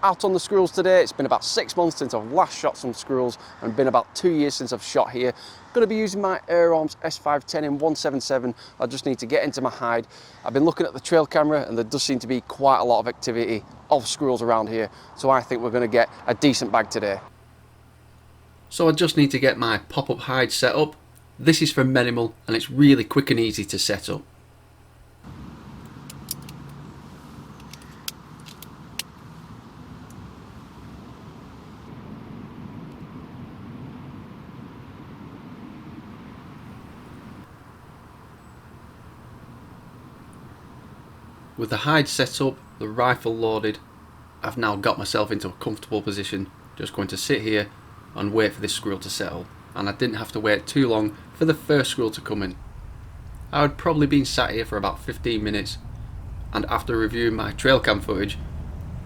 out on the squirrels today. It's been about 6 months since I've last shot some squirrels and been about 2 years since I've shot here. Going to be using my Air Arms S510 in 177. I just need to get into my hide. I've been looking at the trail camera and there does seem to be quite a lot of activity of squirrels around here, so I think we're going to get a decent bag today. So I just need to get my pop-up hide set up. This is from Minimal and it's really quick and easy to set up. With the hide set up, the rifle loaded, I've now got myself into a comfortable position. Just going to sit here and wait for this squirrel to settle. And I didn't have to wait too long for the first squirrel to come in. I had probably been sat here for about 15 minutes, and after reviewing my trail cam footage,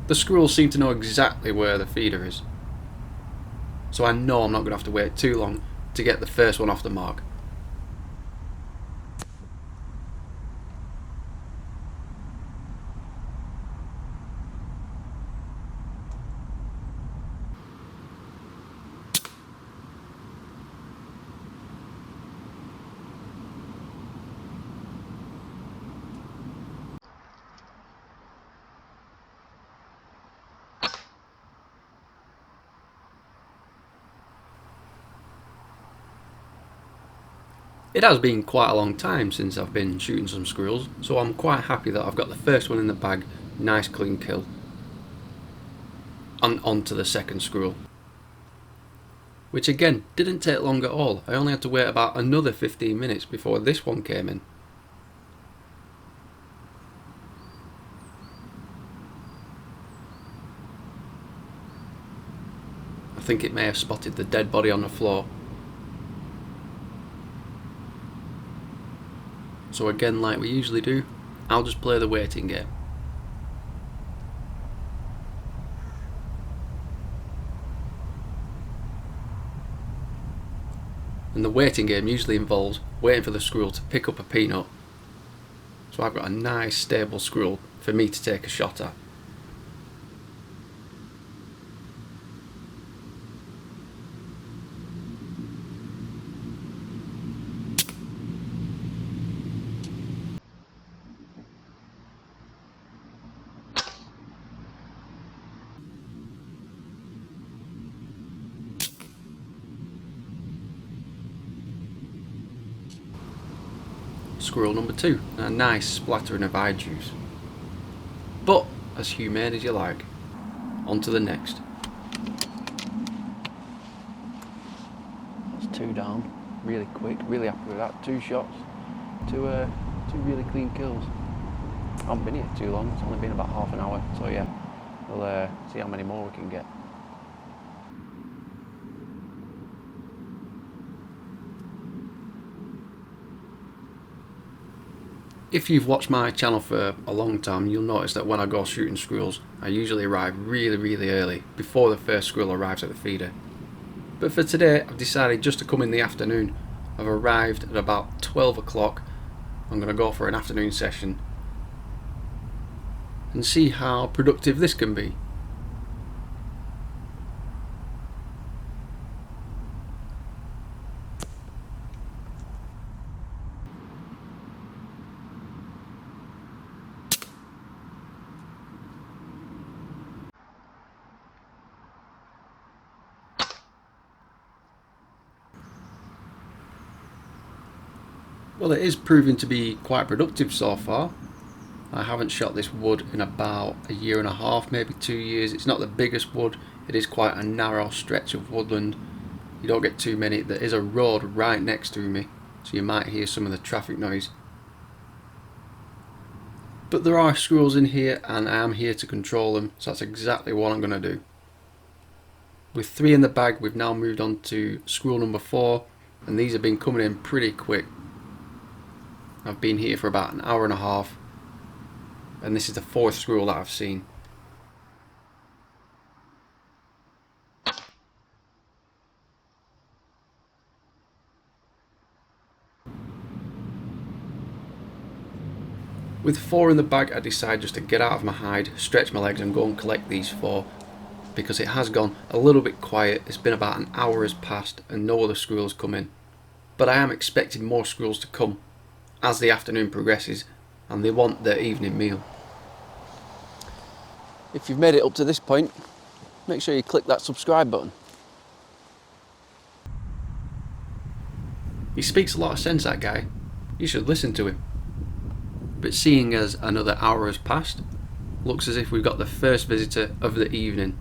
the squirrels seem to know exactly where the feeder is. So I know I'm not going to have to wait too long to get the first one off the mark. It has been quite a long time since I've been shooting some squirrels, so I'm quite happy that I've got the first one in the bag, nice clean kill, and on to the second squirrel. Which again, didn't take long at all. I only had to wait about another 15 minutes before this one came in. I think it may have spotted the dead body on the floor. So again, like we usually do, I'll just play the waiting game. And the waiting game usually involves waiting for the squirrel to pick up a peanut. So I've got a nice stable squirrel for me to take a shot at. Squirrel number 2, a nice splattering of eye juice. But as humane as you like. On to the next. That's 2 down, really quick, really happy with that. 2 shots, two really clean kills. I haven't been here too long, it's only been about half an hour, so yeah, we'll see how many more we can get. If you've watched my channel for a long time, you'll notice that when I go shooting squirrels, I usually arrive really early, before the first squirrel arrives at the feeder. But for today, I've decided just to come in the afternoon. I've arrived at about 12 o'clock. I'm going to go for an afternoon session and see how productive this can be. Well, it is proving to be quite productive so far. I haven't shot this wood in about a year and a half, maybe 2 years. It's not the biggest wood, it is quite a narrow stretch of woodland. You don't get too many. There is a road right next to me, so you might hear some of the traffic noise. But there are squirrels in here and I am here to control them, so that's exactly what I'm going to do. With 3 in the bag, we've now moved on to squirrel number 4, and these have been coming in pretty quick. I've been here for about an hour and a half, and this is the 4th squirrel that I've seen. With 4 in the bag, I decided just to get out of my hide, stretch my legs and go and collect these 4. because it has gone a little bit quiet. It's been about an hour has passed and no other squirrels come in. But I am expecting more squirrels to come as the afternoon progresses and they want their evening meal. If you've made it up to this point, make sure you click that subscribe button. He speaks a lot of sense, that guy. You should listen to him. But seeing as another hour has passed, looks as if we've got the first visitor of the evening.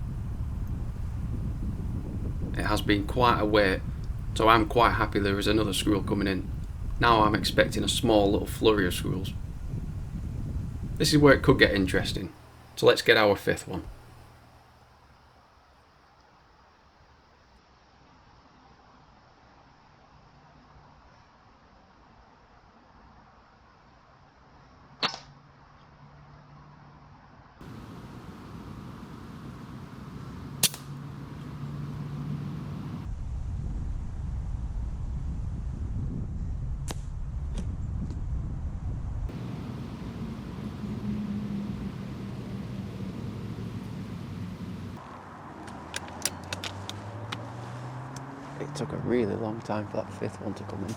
It has been quite a wait, so I'm quite happy there is another squirrel coming in. Now I'm expecting a small little flurry of squirrels. This is where it could get interesting, so let's get our fifth one. It took a really long time for that fifth one to come in.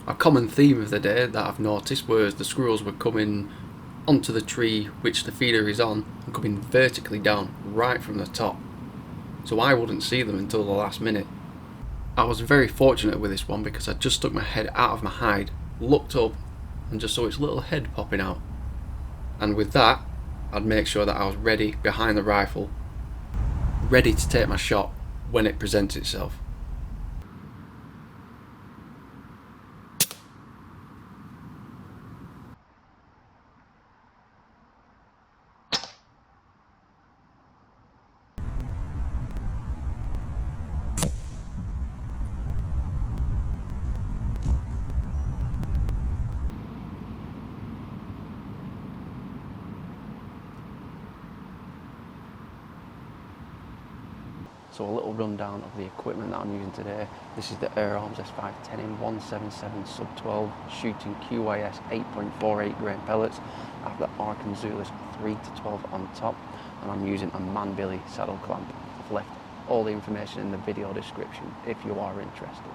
A common theme of the day that I've noticed was the squirrels were coming onto the tree which the feeder is on and coming vertically down right from the top, so I wouldn't see them until the last minute. I was very fortunate with this one because I just stuck my head out of my hide, looked up and just saw its little head popping out, and with that I'd make sure that I was ready behind the rifle, ready to take my shot when it presents itself. So a little rundown of the equipment that I'm using today. This is the Air Arms S510 in 177 sub 12 shooting QYS 8.48 grain pellets. I have the Arkan Zulus 3 to 12 on top, and I'm using a Manbilly saddle clamp. I've left all the information in the video description if you are interested.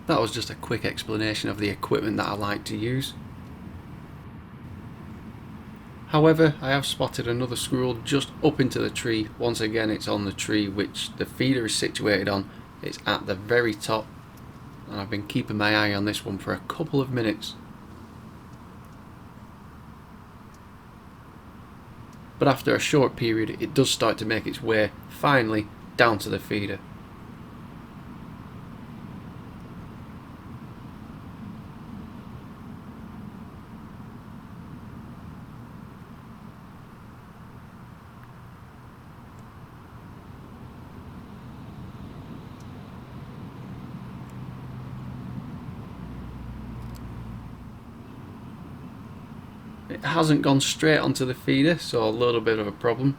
That was just a quick explanation of the equipment that I like to use. However, I have spotted another squirrel just up into the tree. Once again, it's on the tree which the feeder is situated on. It's at the very top, and I've been keeping my eye on this one for a couple of minutes. But after a short period, it does start to make its way, finally, down to the feeder. It hasn't gone straight onto the feeder, so a little bit of a problem.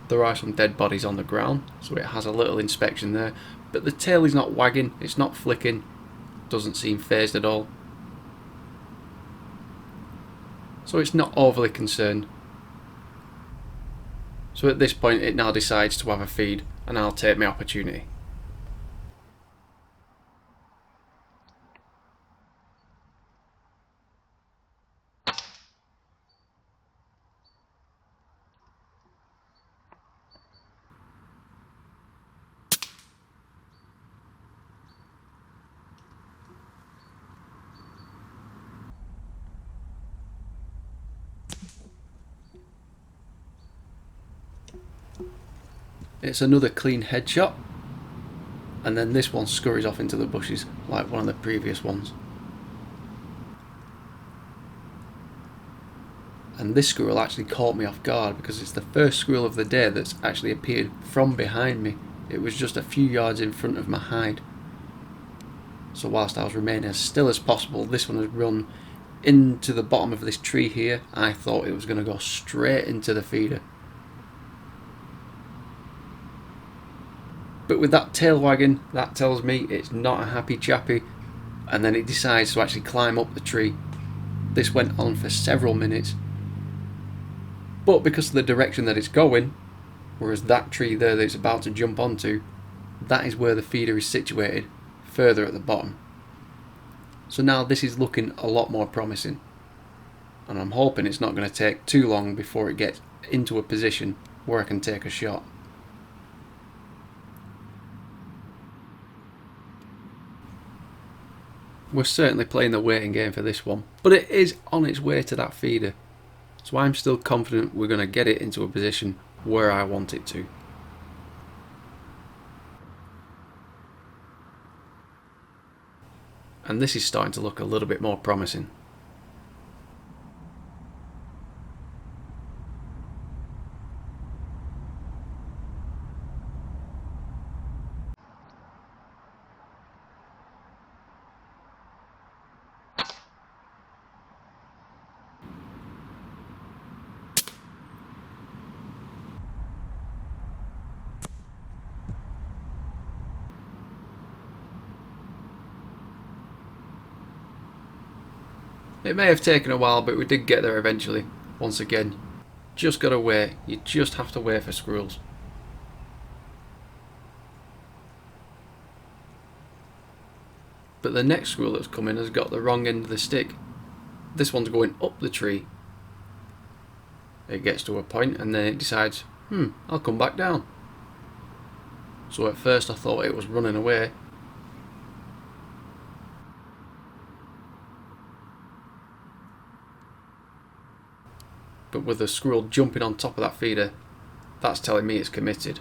There are some dead bodies on the ground, so it has a little inspection there, but the tail is not wagging, it's not flicking, doesn't seem phased at all. So it's not overly concerned. So at this point it now decides to have a feed, and I'll take my opportunity. It's another clean headshot, and then this one scurries off into the bushes like one of the previous ones. And this squirrel actually caught me off guard because it's the first squirrel of the day that's actually appeared from behind me. It was just a few yards in front of my hide. So whilst I was remaining as still as possible, this one has run into the bottom of this tree here. I thought it was going to go straight into the feeder. But with that tail wagging, that tells me it's not a happy chappy, and then it decides to actually climb up the tree. This went on for several minutes, but because of the direction that it's going, whereas that tree there that it's about to jump onto, that is where the feeder is situated, further at the bottom. So now this is looking a lot more promising, and I'm hoping it's not going to take too long before it gets into a position where I can take a shot. We're certainly playing the waiting game for this one, but it is on its way to that feeder, so I'm still confident we're going to get it into a position where I want it to. And this is starting to look a little bit more promising. It may have taken a while, but we did get there eventually. Once again, just gotta wait. You just have to wait for squirrels. But the next squirrel that's coming has got the wrong end of the stick. This one's going up the tree. It gets to a point and then it decides, I'll come back down. So at first I thought it was running away. But with the squirrel jumping on top of that feeder, that's telling me it's committed.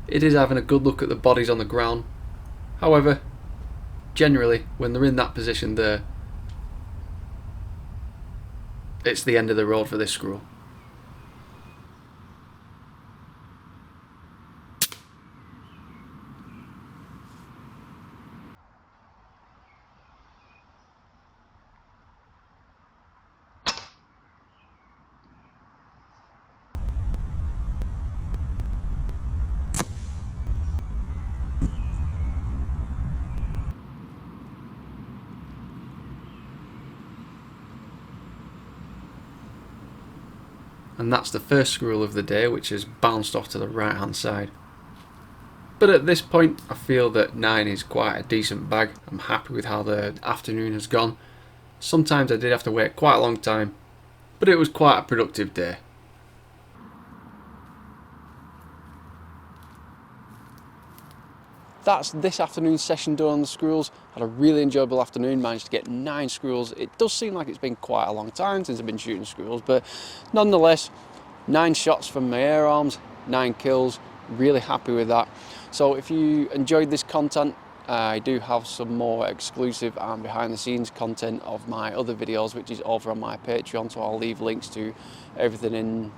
It is having a good look at the bodies on the ground. However, generally, when they're in that position there, it's the end of the road for this squirrel. And that's the first squirrel of the day, which has bounced off to the right hand side. But at this point I feel that 9 is quite a decent bag. I'm happy with how the afternoon has gone. Sometimes I did have to wait quite a long time, but it was quite a productive day. That's this afternoon's session done on the squirrels. Had a really enjoyable afternoon, managed to get 9 squirrels. It does seem like it's been quite a long time since I've been shooting squirrels, but nonetheless, 9 shots from my air arms, 9 kills, really happy with that. So if you enjoyed this content, I do have some more exclusive and behind the scenes content of my other videos, which is over on my Patreon, so I'll leave links to everything in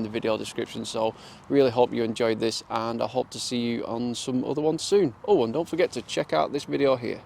the video description. So really hope you enjoyed this, and I hope to see you on some other ones soon. Oh, and don't forget to check out this video here.